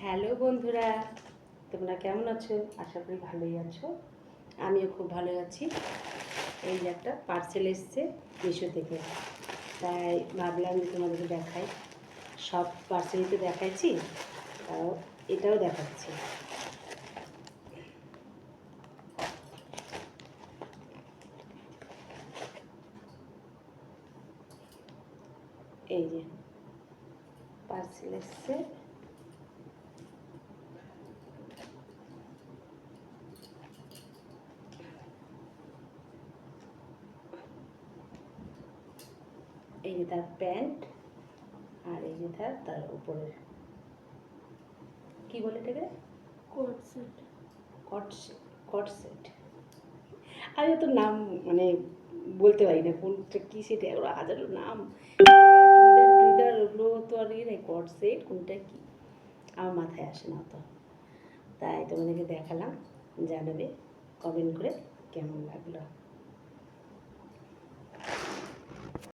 Hello বন্ধুরা, তোমরা কেমন আছো? আশা করি ভালোই আছো। আমিও খুব ভালো আছি। এই যে একটা পার্সেল এসছে মিশো থেকে, তাই ভাবলাম যে তোমাদেরকে দেখাই। সব পার্সেলই তো দেখাইছি, তাও এটাও দেখাচ্ছি। এই যে পার্সেল এসছে, এই যে তার প্যান্ট, আর এই যে তার উপরের কী বলে এটাকে, কোট সেট। কট সেট। আমি তো নাম মানে বলতে পারি না কোনটা কী, সেটা ওরা হাজারো নাম, চুড়িদার ওগুলো তো আর নেই, কট সেট কোনটা কী আমার মাথায় আসে না তো। তাই তোমাদেরকে দেখালাম, জানাবে কমেন্ট করে কেমন লাগলো।